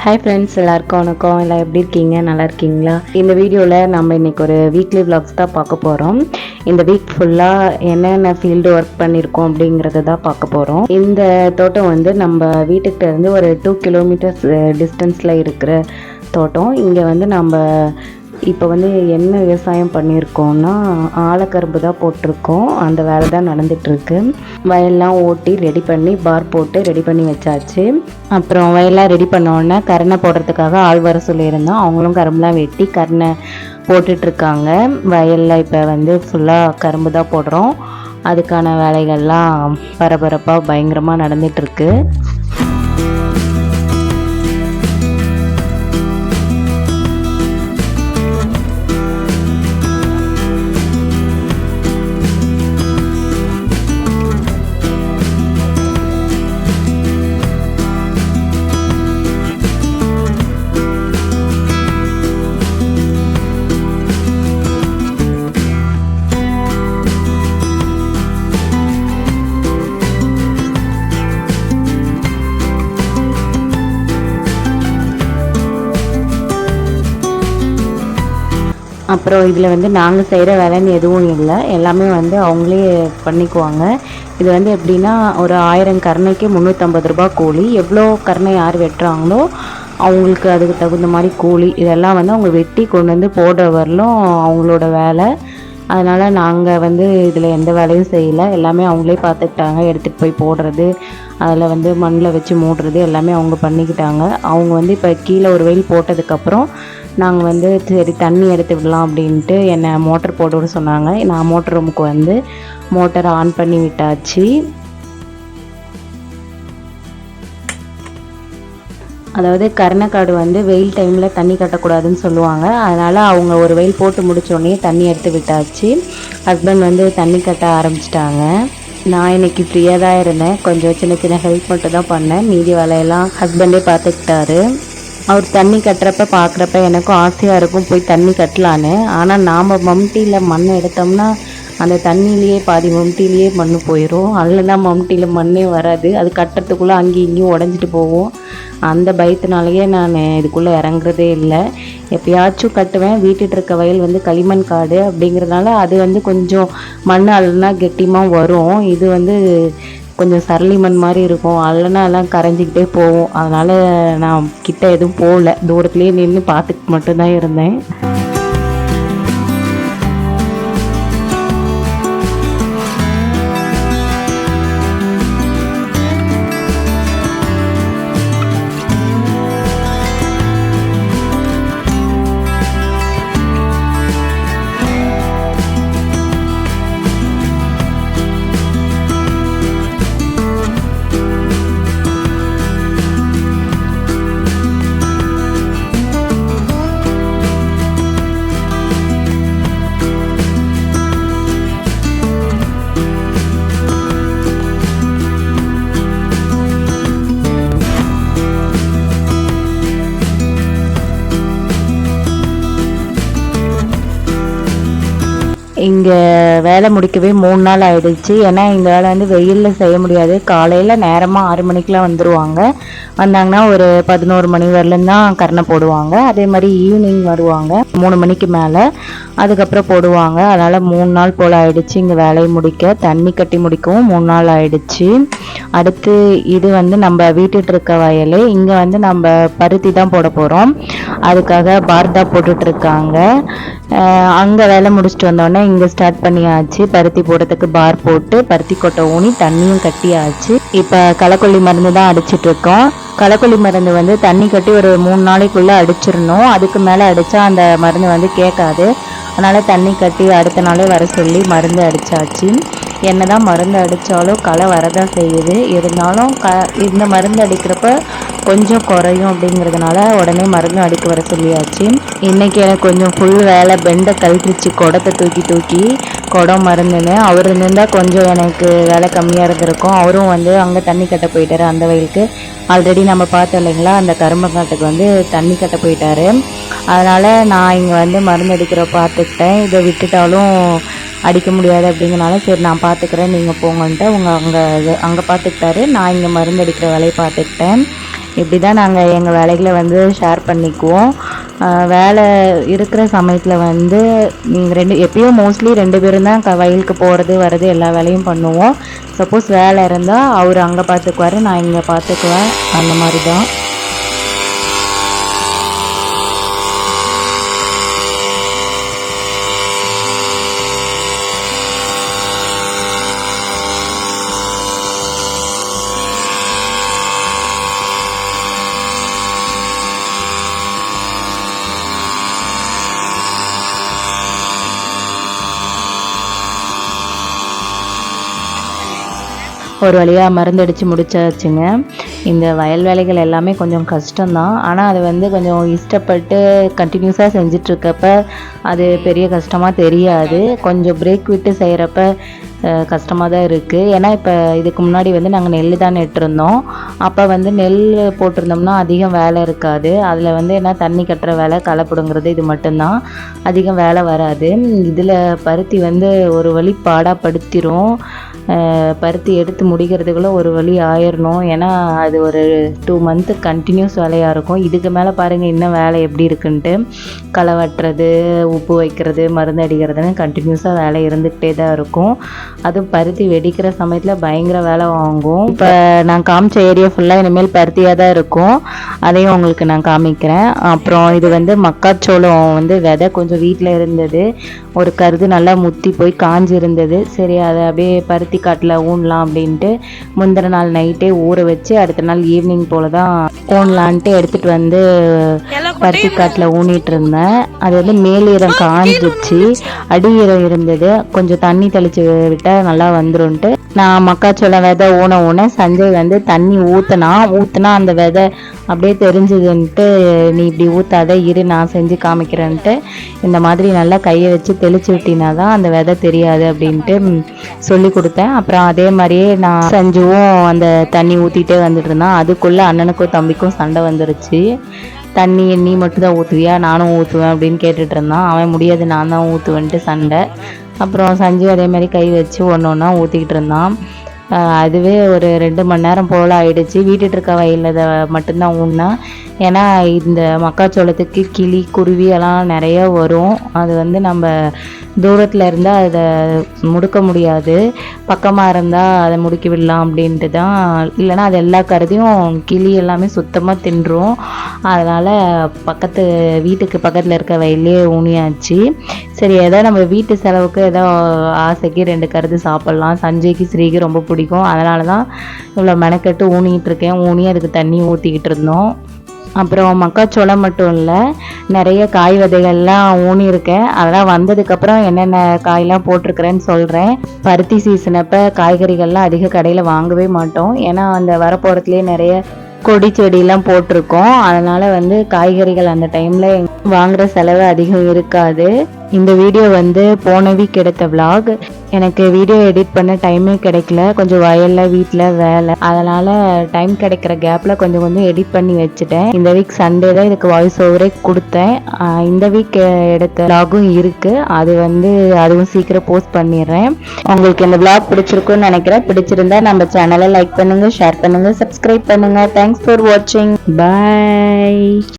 Hi friends, எல்லாருக்கும் வணக்கம். எல்லாம் எப்படி இருக்கீங்க? நல்லா இருக்கீங்களா? இந்த வீடியோவில் நம்ம இன்றைக்கி ஒரு வீக்லி விலாக்ஸ் தான் பார்க்க போகிறோம். இந்த வீக் ஃபுல்லாக என்னென்ன ஃபீல்டு ஒர்க் பண்ணியிருக்கோம் அப்படிங்கிறத தான் பார்க்க போகிறோம். இந்த தோட்டம் வந்து நம்ம வீட்டுக்கிட்ட இருந்து ஒரு 2 கிலோமீட்டர்ஸ் டிஸ்டன்ஸில் இருக்கிற தோட்டம். இங்கே வந்து நம்ம இப்போ வந்து என்ன விவசாயம் பண்ணியிருக்கோம்னா ஆலக்கரும்பு தான் போட்டிருக்கோம். அந்த வேலை தான் நடந்துகிட்ருக்கு. வயல்லாம் ஓட்டி ரெடி பண்ணி பார் போட்டு ரெடி பண்ணி வச்சாச்சு. அப்புறம் வயல்லாம் ரெடி பண்ணோடனே கரணை போடுறதுக்காக ஆள் வர சொல்லியிருந்தோம். அவங்களும் கரும்புலாம் வெட்டி கரணை போட்டுட்ருக்காங்க. வயலில் இப்போ வந்து ஃபுல்லாக கரும்பு தான் போடுறோம். அதுக்கான வேலைகள்லாம் பரபரப்பாக பயங்கரமாக நடந்துகிட்ருக்கு. அப்புறம் இதில் வந்து நாங்கள் செய்கிற வேலைன்னு எதுவும் இல்லை, எல்லாமே வந்து அவங்களே பண்ணிக்குவாங்க. இது வந்து எப்படின்னா ஒரு 1000 கரணைக்கு 350 ரூபா கூலி. எவ்வளோ கரணை யார் வெட்டுறாங்களோ அவங்களுக்கு அதுக்கு தகுந்த மாதிரி கூலி. இதெல்லாம் வந்து அவங்க வெட்டி கொண்டு வந்து போடுற வரலும் அவங்களோட வேலை. அதனால் நாங்கள் வந்து இதில் எந்த வேலையும் செய்யலை, எல்லாமே அவங்களே பார்த்துக்கிட்டாங்க. எடுத்துகிட்டு போய் போடுறது, அதில் வந்து மண்ணில் வச்சு மூடுறது எல்லாமே அவங்க பண்ணிக்கிட்டாங்க. அவங்க வந்து இப்போ கீழே ஒரு வெயில் போட்டதுக்கப்புறம் நாங்கள் வந்து சரி தண்ணி எடுத்து விடலாம் அப்படின்ட்டு என்னை மோட்டர் போட்டு விட சொன்னாங்க. நான் மோட்டர் ரூமுக்கு வந்து மோட்டரை ஆன் பண்ணி விட்டாச்சு. அதாவது கருணைக்காடு வந்து வெயில் டைமில் தண்ணி கட்டக்கூடாதுன்னு சொல்லுவாங்க. அதனால் அவங்க ஒரு வெயில் போட்டு முடித்தோடனே தண்ணி எடுத்து விட்டாச்சு. ஹஸ்பண்ட் வந்து தண்ணி கட்ட ஆரம்பிச்சிட்டாங்க. நான் இன்றைக்கி ஃப்ரீயாக தான் இருந்தேன். கொஞ்சம் சின்ன சின்ன ஹெல்ப் மட்டும் தான் பண்ணேன். மீதி வேலையெல்லாம் ஹஸ்பண்டே பார்த்துக்கிட்டாரு. அவர் தண்ணி கட்டுறப்ப பார்க்குறப்ப எனக்கும் ஆசையாக இருக்கும் போய் தண்ணி கட்டலான்னு. ஆனால் நாம் மம்டியில் மண் எடுத்தோம்னா அந்த தண்ணியிலேயே பாதி மம்டிலேயே மண் போயிடும். அதில் தான் மம்டியில் மண்ணே வராது. அது கட்டுறதுக்குள்ளே அங்கேயும் இங்கேயும் உடஞ்சிட்டு போகும். அந்த பயத்தினாலேயே நான் இதுக்குள்ளே இறங்குறதே இல்லை. எப்பயாச்சும் கட்டுவேன். வீட்டுட்டு இருக்க வயல் வந்து களிமண் காடு அப்படிங்கிறதுனால அது வந்து கொஞ்சம் மண் அள்ளுனா கெட்டியமாக வரும். இது வந்து கொஞ்சம் சரளி மண் மாதிரி இருக்கும். அல்லனா எல்லாம் கரைஞ்சிக்கிட்டே போகும். அதனால் நான் கிட்ட எதுவும் போகல, தூரத்துலேயே நின்று பார்த்துட்டு மட்டும்தான் இருந்தேன். இங்கே வேலை முடிக்கவே 3 நாள் ஆகிடுச்சு. ஏன்னா இந்த வேலை வந்து வெயிலில் செய்ய முடியாது. காலையில் நேரமாக 6 மணிக்கெலாம் வந்துடுவாங்க. வந்தாங்கன்னா ஒரு 11 மணி வரலும் தான் கரணை போடுவாங்க. அதே மாதிரி ஈவினிங் வருவாங்க 3 மணிக்கு மேலே, அதுக்கப்புறம் போடுவாங்க. அதனால் 3 நாள் போல் ஆகிடுச்சு இங்கே வேலையை முடிக்க. தண்ணி கட்டி முடிக்கவும் 3 நாள் ஆகிடுச்சு. அடுத்து இது வந்து நம்ம வீட்டுட்டு இருக்க வயல். இங்கே வந்து நம்ம பருத்தி தான் போட போகிறோம். அதுக்காக பார் தான் போட்டுட்ருக்காங்க. அங்கே வேலை முடிச்சுட்டு வந்தோடனே இங்கே ஸ்டார்ட் பண்ணியாச்சு. பருத்தி போடுறதுக்கு பார் போட்டு பருத்தி கொட்டை ஊனி தண்ணியும் கட்டியாச்சு. இப்போ களைக்கொல்லி மருந்து தான் அடிச்சிட்ருக்கோம். களைக்கொல்லி மருந்து வந்து தண்ணி கட்டி ஒரு 3 நாளைக்குள்ளே அடிச்சிடணும். அதுக்கு மேலே அடித்தா அந்த மருந்து வந்து கேட்காது. அதனால் தண்ணி கட்டி அடுத்த நாளே வர சொல்லி மருந்து அடித்தாச்சு. என்ன தான் மருந்து அடித்தாலும் களை வரதான் செய்யுது. இருந்தாலும் இந்த மருந்து அடிக்கிறப்ப கொஞ்சம் குறையும் அப்படிங்கிறதுனால உடனே மருந்து அடிக்க வர சொல்லியாச்சு. இன்றைக்கி எனக்கு கொஞ்சம் ஃபுல் வேலை, பெண்டை கழட்டிச்சு குடத்தை தூக்கி தூக்கி குடம் மருந்துன்னு. அவர் இருந்தால் கொஞ்சம் எனக்கு வேலை கம்மியாக இருந்திருக்கும். அவரும் வந்து அங்கே தண்ணி கட்ட போயிட்டார் அந்த வயலுக்கு. ஆல்ரெடி நம்ம பார்த்தோம் இல்லைங்களா, அந்த கரும்பங்காட்டுக்கு வந்து தண்ணி கட்ட போயிட்டார். அதனால் நான் இங்கே வந்து மருந்து அடிக்கிற பார்த்துக்கிட்டேன். இதை விட்டுட்டாலும் அடிக்க முடியாது அப்படிங்கிறனால சரி நான் பார்த்துக்கிறேன் நீங்கள் போங்கன்ட்டு அங்கே பார்த்துக்கிட்டாரு. நான் இங்கே மருந்து அடிக்கிற வேலையை பார்த்துக்கிட்டேன். இப்படி தான் நாங்கள் எங்கள் வேலைகளை வந்து ஷேர் பண்ணிக்குவோம். வேலை இருக்கிற சமயத்தில் வந்து எப்பயும் மோஸ்ட்லி 2 பேரும் தான் வயலுக்கு போகிறது வர்றது எல்லா வேலையும் பண்ணுவோம். சப்போஸ் வேலை இருந்தால் அவர் அங்கே பார்த்துக்குவார், நான் இங்கே பார்த்துக்குவேன். அந்த மாதிரி தான். ஒரு வழியாக மருந்தடித்து முடிச்சாச்சுங்க. இந்த வயல் வேலைகள் எல்லாமே கொஞ்சம் கஷ்டம்தான். ஆனால் அது வந்து கொஞ்சம் இஷ்டப்பட்டு கண்டினியூஸாக செஞ்சிட்ருக்கப்ப அது பெரிய கஷ்டமாக தெரியாது. கொஞ்சம் பிரேக் விட்டு செய்கிறப்ப கஷ்டமாக தான் இருக்குது. ஏன்னா இப்போ இதுக்கு முன்னாடி வந்து நாங்கள் நெல் தான் நட்டுருந்தோம். அப்போ வந்து நெல் போட்டிருந்தோம்னா அதிகம் வேலை இருக்காது. அதில் வந்து என்ன தண்ணி கட்டுற வேலை, களை பிடுங்கிறது, இது மட்டும்தான், அதிகம் வேலை வராது. இதில் பருத்தி வந்து ஒரு வழி பாடாப்படுத்திடும். பருத்தி எடுத்து முடிக்கிறதுக்குள்ளே ஒரு வழி ஆயிடணும். ஏன்னா அது ஒரு 2 மந்த்து கண்டினியூஸ் வேலையாக இருக்கும். இதுக்கு மேலே பாருங்கள் இன்னும் வேலை எப்படி இருக்குன்ட்டு. களை வெட்டுறது, உப்பு வைக்கிறது, மருந்து அடிக்கிறதுன்னு கண்டினியூஸாக வேலை இருந்துக்கிட்டே தான் இருக்கும். அதுவும் பருத்தி வெடிக்கிற சமயத்தில் பயங்கர வேலை வாங்கும். இப்போ நான் காமிச்ச ஏரியா ஃபுல்லாக இனிமேல் பருத்தியாக தான் இருக்கும். அதையும் உங்களுக்கு நான் காமிக்கிறேன். அப்புறம் இது வந்து மக்காச்சோளம் வந்து விதை கொஞ்சம் வீட்டில் இருந்தது. ஒரு கருது நல்லா முத்தி போய் காஞ்சி இருந்தது. சரி அதை அப்படியே பருத்தி காட்டில் ஊனலாம் அப்படின்ட்டு முந்தின நாள் நைட்டே ஊற வச்சு அடுத்த நாள் ஈவினிங் போல் தான் ஊனலான்ட்டு எடுத்துகிட்டு வந்து பருத்தி காட்டில் ஊனிட்டு இருந்தேன். அது வந்து மேலீரம் காஞ்சிச்சு, அடிஈரம் இருந்தது. கொஞ்சம் தண்ணி தெளித்து விட்டால் நல்லா வந்துருன்ட்டு நான் மக்காச்சோளம் விதை ஊன சஞ்சய் வந்து தண்ணி ஊற்றினா அந்த விதை அப்படியே தெரிஞ்சுதுன்ட்டு, நீ இப்படி ஊற்றாத இரு நான் செஞ்சு காமிக்கிறேன்ட்டு இந்த மாதிரி நல்லா கையை வச்சு தெளிச்சு விட்டினா தான் அந்த விதை தெரியாது அப்படின்ட்டு சொல்லி கொடுத்தேன். அப்புறம் அதே மாதிரியே நான் சஞ்சுவும் அந்த தண்ணி ஊற்றிட்டே வந்துட்டு இருந்தான். அதுக்குள்ளே அண்ணனுக்கும் தம்பிக்கும் சண்டை வந்துருச்சு. தண்ணி நீ மட்டும் தான் ஊற்றுவியா, நானும் ஊற்றுவேன் அப்படின்னு கேட்டுட்டு இருந்தான். அவன் முடியாது நான் தான் ஊற்றுவேன்ட்டு சண்டை. அப்புறம் சஞ்சு அதே மாதிரி கை வச்சு ஒன்றா ஊற்றிக்கிட்டு இருந்தான். அதுவே ஒரு 2 மணி நேரம் போல் ஆயிடுச்சு. வீட்டுட்டு இருக்க வயலில் மட்டும்தான் ஊன்னா. ஏன்னா இந்த மக்காச்சோளத்துக்கு கிளி குருவி எல்லாம் நிறைய வரும். அது வந்து நம்ம தூரத்தில் இருந்தால் அதை முடுக்க முடியாது, பக்கமாக இருந்தால் அதை முடுக்கி விடலாம் அப்படின்ட்டு தான். இல்லைனா அது எல்லா கருதையும் கிளி எல்லாமே சுத்தமாக தின்றும். அதனால் வீட்டுக்கு பக்கத்தில் இருக்க வயல்லே ஊனியாச்சு. சரி ஏதோ நம்ம வீட்டு செலவுக்கு ஏதோ ஆசைக்கு 2 கருது சாப்பிட்லாம். சஞ்சய்க்கு ஸ்ரீக்கு ரொம்ப பிடிக்கும். அதனால தான் இவ்வளோ மெனக்கெட்டு ஊனிகிட்டு இருக்கேன். ஊனி அதுக்கு தண்ணி ஊற்றிக்கிட்டு இருந்தோம். அப்புறம் மக்காச்சோளம் மட்டும் இல்லை, நிறைய காய் விதைகள்லாம் ஊனியிருக்கேன். அதெல்லாம் வந்ததுக்கப்புறம் என்னென்ன காயெலாம் போட்டிருக்கிறேன்னு சொல்கிறேன். பருத்தி சீசன் அப்போ காய்கறிகள்லாம் அதிக கடையில் வாங்கவே மாட்டோம். ஏன்னா அந்த வரப்போகிறதுலேயே நிறைய கொடி செடியெலாம் போட்டிருக்கோம். அதனால் வந்து காய்கறிகள் அந்த டைமில் வாங்குகிற செலவு அதிகம் இருக்காது. இந்த வீடியோ வந்து போன வீக் எடுத்த விளாக். எனக்கு வீடியோ எடிட் பண்ண டைமே கிடைக்கல. கொஞ்சம் வயலில் வீட்டில் வேலை, அதனால் டைம் கிடைக்கிற கேப்பில் கொஞ்சம் எடிட் பண்ணி வச்சுட்டேன். இந்த வீக் சண்டே தான் இதுக்கு வாய்ஸ் ஓவரே கொடுத்தேன். இந்த வீக் எடுத்த விளாகும் இருக்குது. அதுவும் சீக்கிரம் போஸ்ட் பண்ணிடுறேன். உங்களுக்கு இந்த விளாக் பிடிச்சிருக்குன்னு நினைக்கிறேன். பிடிச்சிருந்தா நம்ம சேனலை லைக் பண்ணுங்கள், ஷேர் பண்ணுங்கள், சப்ஸ்கிரைப் பண்ணுங்கள். தேங்க்ஸ் ஃபார் வாட்சிங். பாய்.